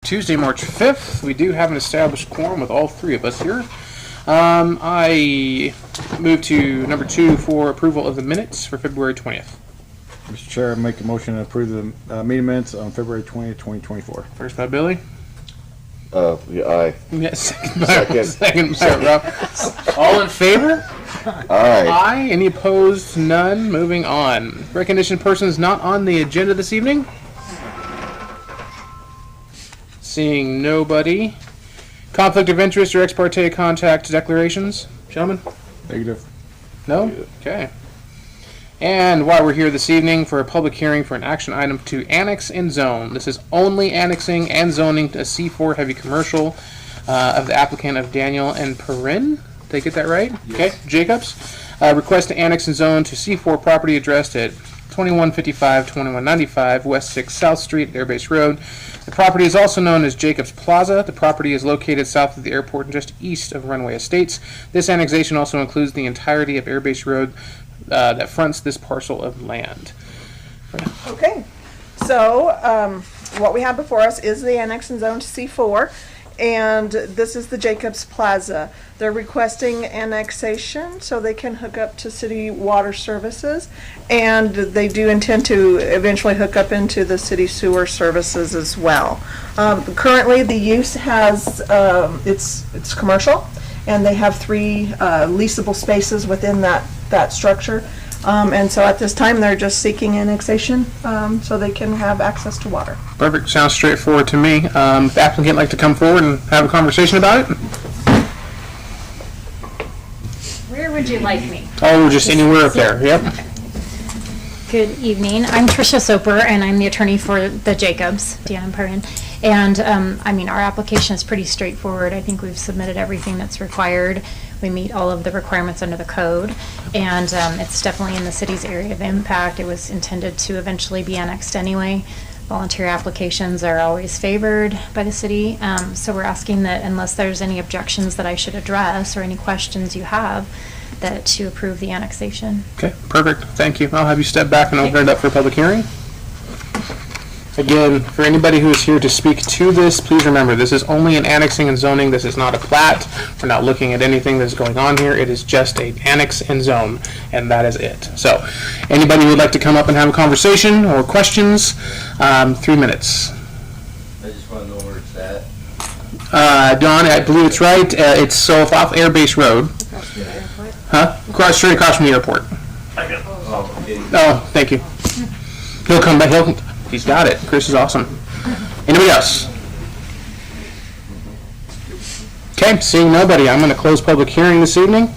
Tuesday, March 5th. We do have an established quorum with all three of us here. I move to number 2 for approval of the minutes for February 20th. Mr. Chair, I make a motion to approve the meeting minutes on February 20th, 2024. First by Billy. Yeah, aye. Yeah, second by Rob. All in favor? Aye. Aye. Any opposed? None. Moving on. Recognition of persons not on the agenda this evening. Seeing nobody. Conflict of interest or ex parte contact declarations, gentlemen? Negative. No? Okay. And while we're here this evening for a public hearing for an action item to annex and zone, this is only annexing and zoning a C4 heavy commercial of the applicant of Daniel and Perrin. Did I get that right? Yes. Okay. Jacobs. Request to annex and zone to C4 property addressed at 2155, 2195 West 6 South Street, Airbase Road. The property is also known as Jacobs Plaza. The property is located south of the airport and just east of Runway Estates. This annexation also includes the entirety of Airbase Road that fronts this parcel of land. Okay, so what we have before us is the annex and zone to C4, and this is the Jacobs Plaza. They're requesting annexation so they can hook up to city water services, and they do intend to eventually hook up into the city sewer services as well. Currently, the use has, it's commercial, and they have 3 leasable spaces within that structure. And so at this time, they're just seeking annexation so they can have access to water. Perfect. Sounds straightforward to me. If the applicant like to come forward and have a conversation about it? Where would you like me? Oh, just anywhere up there. Yep. Okay. Good evening. I'm Tricia Soper, and I'm the attorney for the Jacobs, Dan and Perrin. And I mean, our application is pretty straightforward. I think we've submitted everything that's required. We meet all of the requirements under the code, and it's definitely in the city's area of impact. It was intended to eventually be annexed anyway. Volunteer applications are always favored by the city, so we're asking that unless there's any objections that I should address or any questions you have, that to approve the annexation. Okay, perfect. Thank you. I'll have you step back and open it up for a public hearing. Again, for anybody who is here to speak to this, please remember this is only an annexing and zoning. This is not a plat. We're not looking at anything that's going on here. It is just an annex and zone, and that is it. So, anybody who would like to come up and have a conversation or questions, 3 minutes. I just want to know where it's at. Don, I believe it's right. It's so off Airbase Road. Across from the airport. Huh? Straight across from the airport. Oh, okay. Oh, thank you. He'll come back. He's got it. Chris is awesome. Anybody else? Okay, seeing nobody, I'm going to close public hearing this evening.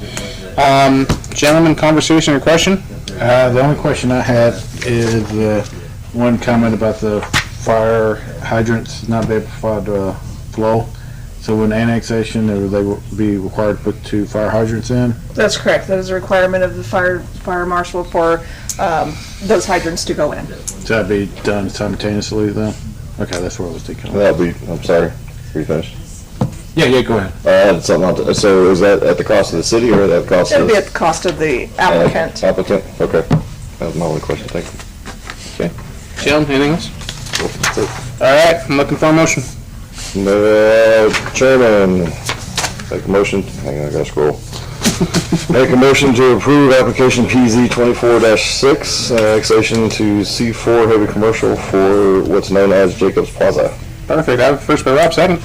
Gentlemen, conversation or question? The only question I had is one comment about the fire hydrants not being able to flow. So when annexation, they will be required to put 2 fire hydrants in? That's correct. That is a requirement of the fire marshal for those hydrants to go in. So that'd be done simultaneously then? Okay, that's what I was thinking. That'll be, I'm sorry, are you finished? Yeah, go ahead. I had something else. So is that at the cost of the city or at the cost It'll of be the at the cost of the applicant. applicant? Okay. That was my only question. Thank you. Okay. Jill, anything else? That's it. All right, I'm looking for a motion. Chairman, make a motion. Hang on, I gotta scroll. Make a motion to approve application PZ 24-6, annexation to C4 heavy commercial for what's known as Jacobs Plaza. Perfect. I have first by Rob, second.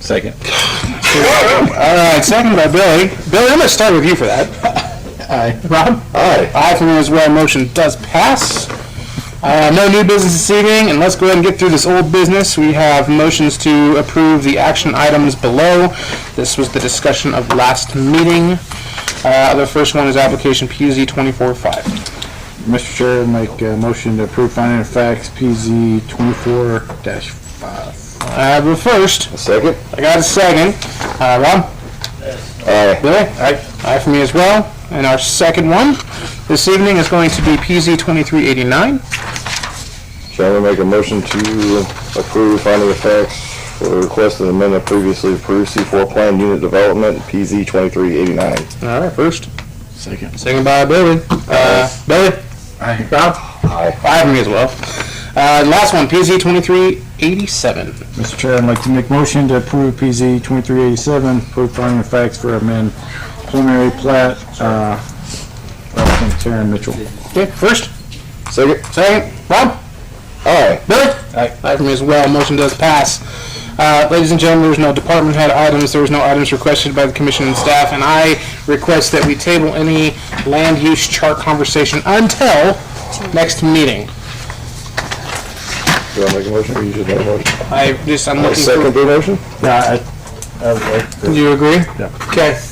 Second. All right, second by Billy. Billy, I'm going to start with you for that. Aye. Rob? Aye. Aye for me as well. Motion does pass. No new business this evening, and let's go ahead and get through this old business. We have motions to approve the action items below. This was the discussion of last meeting. The first one is application PZ 24-5. Mr. Chair, make a motion to approve finding of facts PZ 24-5. I have a first. A second? I got a second. Rob? Aye. Billy? Aye. Aye for me as well. And our second one this evening is going to be PZ 2389. Chairman, make a motion to approve finding of facts for the request of the amendment previously approved C4 plan unit development PZ 2389. All right, first. Second. Second by Billy. Billy? Aye. Rob? Aye. Aye for me as well. Last one, PZ 2389. 2387. Mr. Chair, I'd like to make motion to approve PZ 2387, approve finding of facts for amend preliminary plat, representing Taryn Mitchell. Okay, first, Second. second, Rob? Aye. Billy? Aye for me as well. Motion does pass. Ladies and gentlemen, there's no department head items. There was no items requested by the commission and staff, and I request that we table any land use chart conversation until next meeting. Do I make a motion or you should make a motion? I'm I looking second for, the motion? Yeah, I would like to. do you agree? Yeah. Okay.